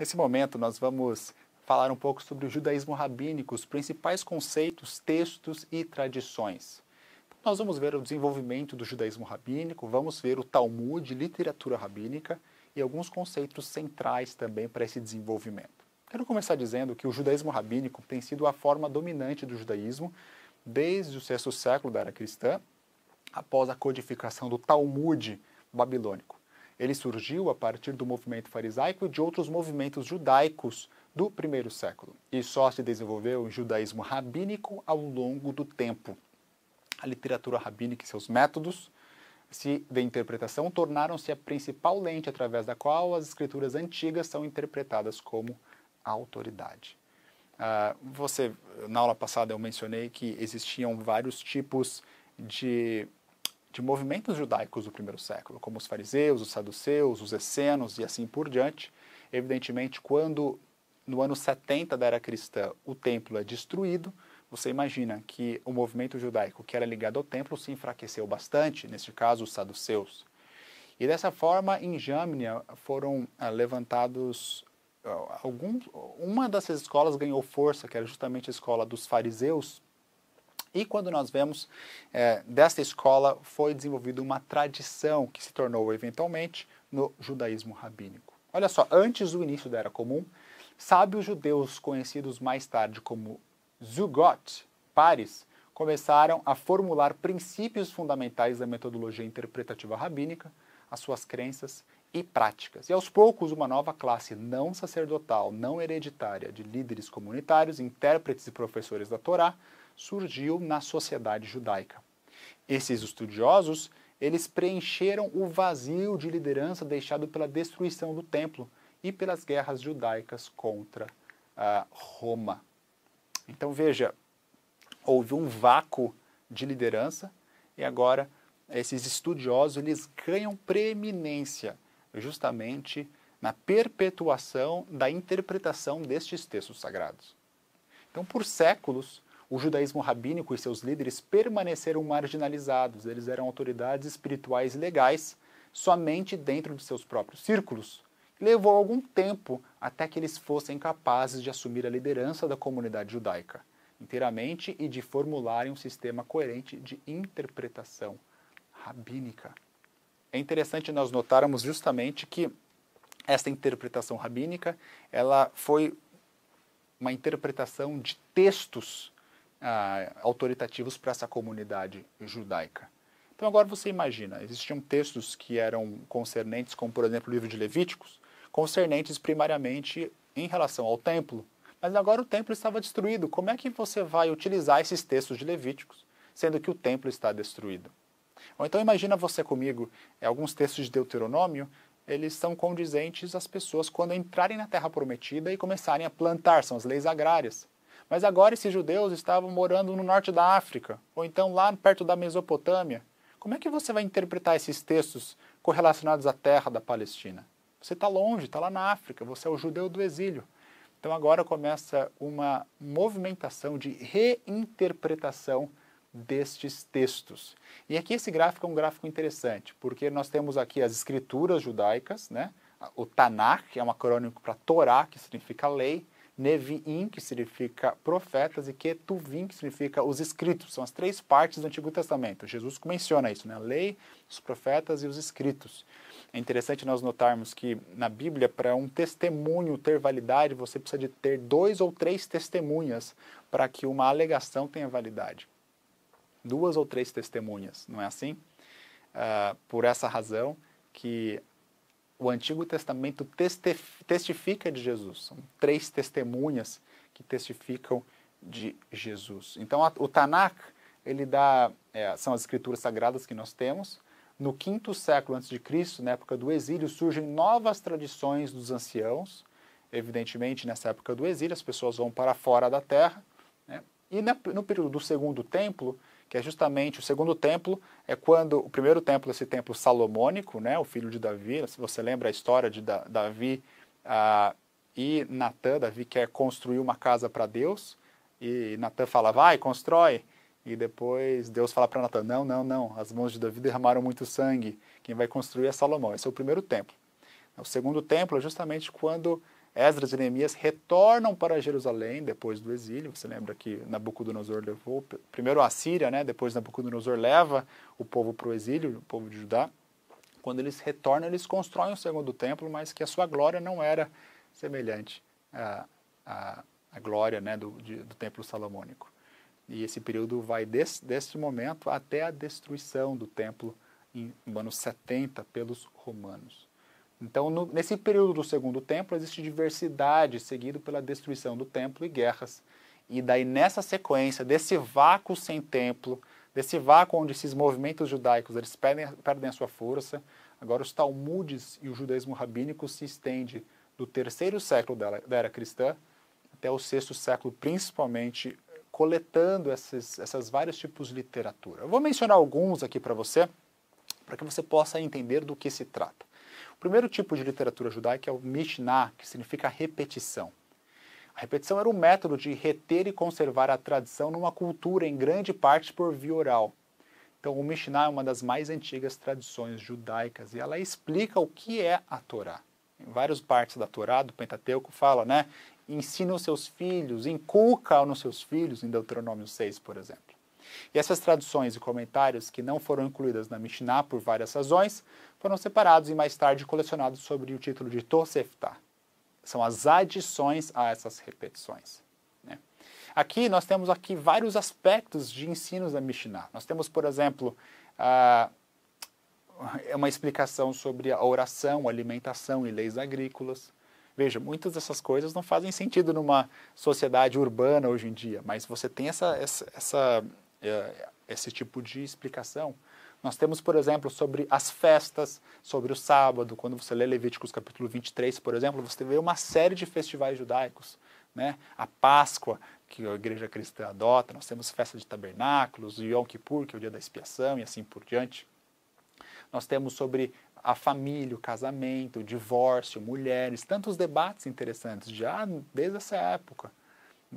Nesse momento, nós vamos falar um pouco sobre o judaísmo rabínico, os principais conceitos, textos e tradições. Nós vamos ver o desenvolvimento do judaísmo rabínico, vamos ver o Talmud, literatura rabínica e alguns conceitos centrais também para esse desenvolvimento. Quero começar dizendo que o judaísmo rabínico tem sido a forma dominante do judaísmo desde o sexto século da era cristã, após a codificação do Talmud babilônico. Ele surgiu a partir do movimento farisaico e de outros movimentos judaicos do primeiro século, e só se desenvolveu em judaísmo rabínico ao longo do tempo. A literatura rabínica e seus métodos de interpretação tornaram-se a principal lente através da qual as escrituras antigas são interpretadas como autoridade. Na aula passada eu mencionei que existiam vários tipos de movimentos judaicos do primeiro século, como os fariseus, os saduceus, os essenos e assim por diante. Evidentemente, quando no ano 70 da era cristã o templo é destruído, você imagina que o movimento judaico que era ligado ao templo se enfraqueceu bastante, neste caso os saduceus. E dessa forma, em Jâmnia foram levantados uma dessas escolas ganhou força, que era justamente a escola dos fariseus. E quando nós vemos, dessa escola foi desenvolvida uma tradição que se tornou eventualmente no judaísmo rabínico. Olha só, antes do início da Era Comum, sábios judeus conhecidos mais tarde como Zugot, pares, começaram a formular princípios fundamentais da metodologia interpretativa rabínica, as suas crenças e práticas. E aos poucos, uma nova classe não sacerdotal, não hereditária, de líderes comunitários, intérpretes e professores da Torá, surgiu na sociedade judaica. Esses estudiosos, eles preencheram o vazio de liderança deixado pela destruição do templo e pelas guerras judaicas contra Roma. Então veja, houve um vácuo de liderança e agora esses estudiosos eles ganham preeminência justamente na perpetuação da interpretação destes textos sagrados. Então, por séculos, o judaísmo rabínico e seus líderes permaneceram marginalizados. Eles eram autoridades espirituais legais somente dentro de seus próprios círculos. Levou algum tempo até que eles fossem capazes de assumir a liderança da comunidade judaica inteiramente e de formularem um sistema coerente de interpretação rabínica. É interessante nós notarmos justamente que essa interpretação rabínica ela foi uma interpretação de textos autoritativos para essa comunidade judaica. Então agora você imagina, existiam textos que eram concernentes, como por exemplo o livro de Levíticos, concernentes primariamente em relação ao templo. Mas agora o templo estava destruído. Como é que você vai utilizar esses textos de Levíticos, sendo que o templo está destruído? Ou então imagina você comigo, alguns textos de Deuteronômio, eles são condizentes às pessoas quando entrarem na Terra Prometida e começarem a plantar, são as leis agrárias. Mas agora esses judeus estavam morando no norte da África, ou então lá perto da Mesopotâmia. Como é que você vai interpretar esses textos correlacionados à terra da Palestina? Você está longe, está lá na África, você é o judeu do exílio. Então agora começa uma movimentação de reinterpretação destes textos. E aqui esse gráfico é um gráfico interessante, porque nós temos aqui as escrituras judaicas, né? O Tanakh, que é um acrônimo para Torá, que significa lei, Neviim, que significa profetas, e Ketuvim, que significa os escritos. São as três partes do Antigo Testamento. Jesus menciona isso, né? A lei, os profetas e os escritos. É interessante nós notarmos que na Bíblia, para um testemunho ter validade, você precisa de ter 2 ou 3 testemunhas para que uma alegação tenha validade. 2 ou 3 testemunhas, não é assim? Por essa razão que o Antigo Testamento testifica de Jesus. São 3 testemunhas que testificam de Jesus. Então, o Tanakh, ele são as escrituras sagradas que nós temos. No 5º século a.C., na época do exílio, surgem novas tradições dos anciãos. Evidentemente, nessa época do exílio, as pessoas vão para fora da terra. Né? E no período do Segundo Templo, que é justamente o Segundo Templo, é quando o primeiro templo, esse templo salomônico, né, o filho de Davi, se você lembra a história de Davi e Natã, Davi quer construir uma casa para Deus, e Natã fala, vai, constrói. E depois Deus fala para Natã, não, as mãos de Davi derramaram muito sangue, quem vai construir é Salomão. Esse é o primeiro templo. O segundo templo é justamente quando Esdras e Neemias retornam para Jerusalém depois do exílio. Você lembra que Nabucodonosor levou, primeiro a Síria, né? Depois Nabucodonosor leva o povo para o exílio, o povo de Judá. Quando eles retornam, eles constroem o segundo templo, mas que a sua glória não era semelhante à glória, né, do templo salomônico. E esse período vai deste momento até a destruição do templo em anos 70 pelos romanos. Então, nesse período do segundo templo, existe diversidade, seguido pela destruição do templo e guerras. E daí, nessa sequência, desse vácuo sem templo, desse vácuo onde esses movimentos judaicos eles perdem a sua força, agora os Talmudes e o judaísmo rabínico se estende do terceiro século da era cristã até o sexto século, principalmente coletando esses vários tipos de literatura. Eu vou mencionar alguns aqui para você que você possa entender do que se trata. O primeiro tipo de literatura judaica é o Mishnah, que significa repetição. A repetição era um método de reter e conservar a tradição numa cultura, em grande parte por via oral. Então, o Mishnah é uma das mais antigas tradições judaicas e ela explica o que é a Torá. Em várias partes da Torá, do Pentateuco, fala, né? Ensina os seus filhos, inculca nos seus filhos, em Deuteronômio 6, por exemplo. E essas traduções e comentários que não foram incluídas na Mishnah por várias razões, foram separados e mais tarde colecionados sob o título de Tosefta. São as adições a essas repetições. Né? Aqui nós temos vários aspectos de ensinos da Mishnah. Nós temos, por exemplo, uma explicação sobre a oração, a alimentação e leis agrícolas. Veja, muitas dessas coisas não fazem sentido numa sociedade urbana hoje em dia, mas você tem esse tipo de explicação. Nós temos, por exemplo, sobre as festas, sobre o sábado. Quando você lê Levíticos capítulo 23, por exemplo, você vê uma série de festivais judaicos. Né? A Páscoa, que a igreja cristã adota, nós temos festa de tabernáculos, o Yom Kippur, que é o dia da expiação, e assim por diante. Nós temos sobre a família, o casamento, o divórcio, mulheres, tantos debates interessantes já desde essa época.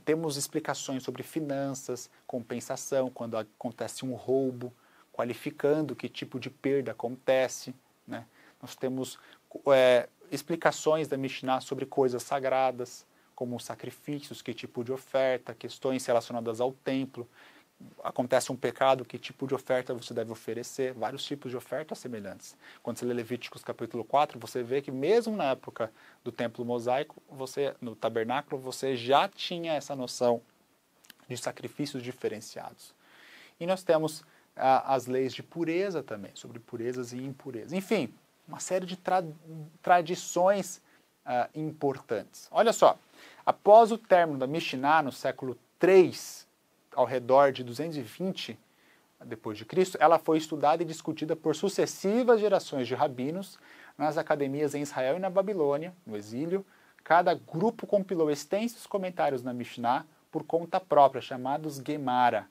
Temos explicações sobre finanças, compensação, quando acontece um roubo, qualificando que tipo de perda acontece. Né? Nós temos explicações da Mishnah sobre coisas sagradas, como sacrifícios, que tipo de oferta, questões relacionadas ao templo. Acontece um pecado, que tipo de oferta você deve oferecer, vários tipos de ofertas semelhantes. Quando você lê Levíticos capítulo 4, você vê que mesmo na época do templo mosaico, no tabernáculo, você já tinha essa noção de sacrifícios diferenciados. E nós temos as leis de pureza também, sobre purezas e impurezas. Enfim, uma série de tradições importantes. Olha só, após o término da Mishnah, no século III, ao redor de 220 depois de Cristo, ela foi estudada e discutida por sucessivas gerações de rabinos nas academias em Israel e na Babilônia, no exílio. Cada grupo compilou extensos comentários na Mishnah por conta própria, chamados Gemara,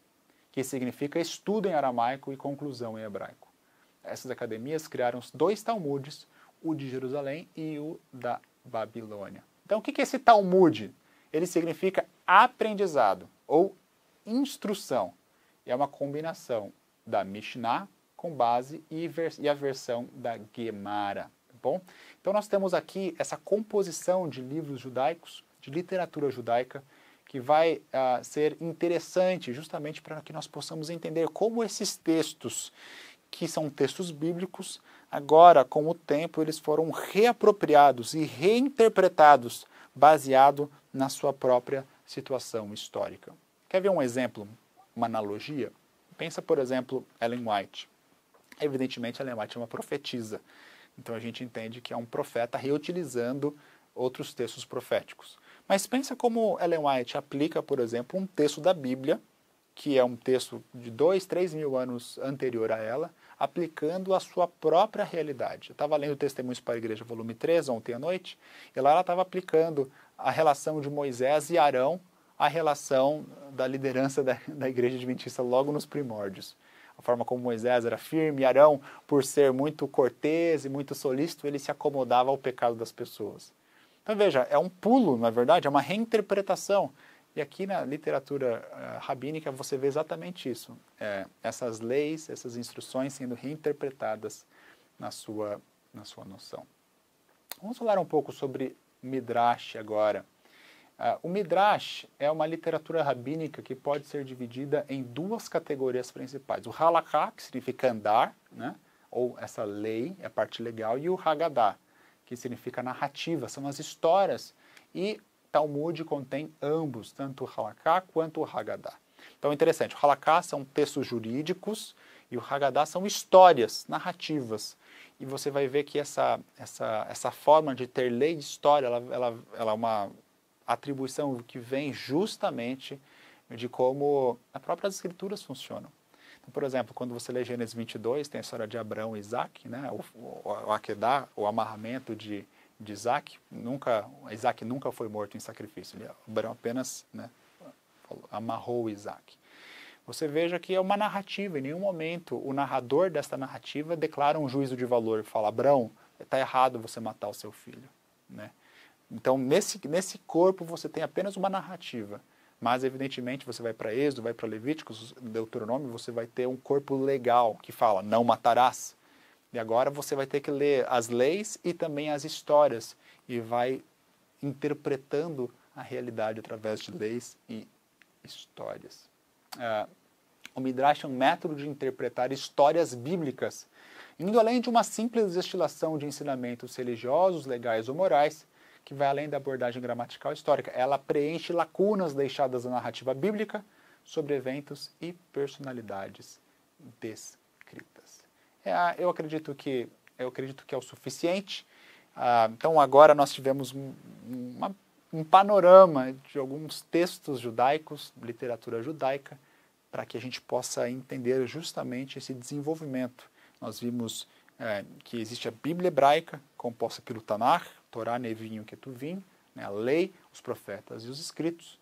que significa estudo em aramaico e conclusão em hebraico. Essas academias criaram os dois Talmudes, o de Jerusalém e o da Babilônia. Então, o que é esse Talmud? Ele significa aprendizado ou instrução. É uma combinação da Mishnah com base e a versão da Gemara. Tá bom? Então nós temos aqui essa composição de livros judaicos, de literatura judaica, que vai ser interessante justamente para que nós possamos entender como esses textos, que são textos bíblicos, agora, com o tempo, eles foram reapropriados e reinterpretados baseado na sua própria situação histórica. Quer ver um exemplo, uma analogia? Pensa, por exemplo, Ellen White. Evidentemente, Ellen White é uma profetisa. Então, a gente entende que é um profeta reutilizando outros textos proféticos. Mas pensa como Ellen White aplica, por exemplo, um texto da Bíblia, que é um texto de 2, 3 mil anos anterior a ela, aplicando a sua própria realidade. Eu estava lendo Testemunhos para a Igreja, volume 3, ontem à noite, e lá ela estava aplicando a relação de Moisés e Arão, a relação da liderança da Igreja Adventista logo nos primórdios. A forma como Moisés era firme, e Arão, por ser muito cortês e muito solícito, ele se acomodava ao pecado das pessoas. Então veja, é um pulo, na verdade, é uma reinterpretação. E aqui na literatura rabínica você vê exatamente isso. Essas leis, essas instruções sendo reinterpretadas na sua noção. Vamos falar um pouco sobre Midrash agora. O Midrash é uma literatura rabínica que pode ser dividida em duas categorias principais. O Halakha, que significa andar, né? Ou essa lei, é a parte legal, e o Haggadah, que significa narrativa, são as histórias. E Talmud contém ambos, tanto o Halakha quanto o Haggadah. Então é interessante, o Halakha são textos jurídicos e o Haggadah são histórias, narrativas. E você vai ver que essa forma de ter lei e história, ela é uma atribuição que vem justamente de como as próprias escrituras funcionam. Então, por exemplo, quando você lê Gênesis 22, tem a história de Abraão e Isaac, né? o Akedah, o amarramento de Isaac. Isaac nunca foi morto em sacrifício, Abraão apenas, né, amarrou Isaac. Você veja que é uma narrativa, em nenhum momento o narrador desta narrativa declara um juízo de valor e fala: Abraão, está errado você matar o seu filho, né? Então, nesse corpo você tem apenas uma narrativa, mas evidentemente você vai para Êxodo, vai para Levíticos, Deuteronômio, você vai ter um corpo legal que fala: não matarás. E agora você vai ter que ler as leis e também as histórias e vai interpretando a realidade através de leis e histórias. O Midrash é um método de interpretar histórias bíblicas, indo além de uma simples destilação de ensinamentos religiosos, legais ou morais, que vai além da abordagem gramatical histórica. Ela preenche lacunas deixadas na narrativa bíblica sobre eventos e personalidades descritas. Eu acredito que é o suficiente. Então agora nós tivemos um panorama de alguns textos judaicos, literatura judaica, para que a gente possa entender justamente esse desenvolvimento. Nós vimos que existe a Bíblia hebraica, composta pelo Tanakh, Torá, Neviim e Ketuvim, né, a lei, os profetas e os escritos.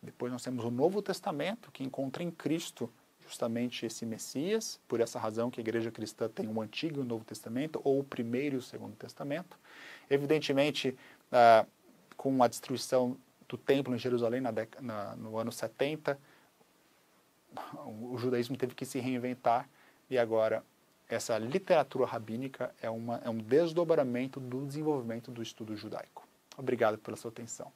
Depois nós temos o Novo Testamento, que encontra em Cristo justamente esse Messias, por essa razão que a igreja cristã tem o Antigo e o Novo Testamento, ou o Primeiro e o Segundo Testamento. Evidentemente, com a destruição do templo em Jerusalém no ano 70, o judaísmo teve que se reinventar e agora essa literatura rabínica é um desdobramento do desenvolvimento do estudo judaico. Obrigado pela sua atenção.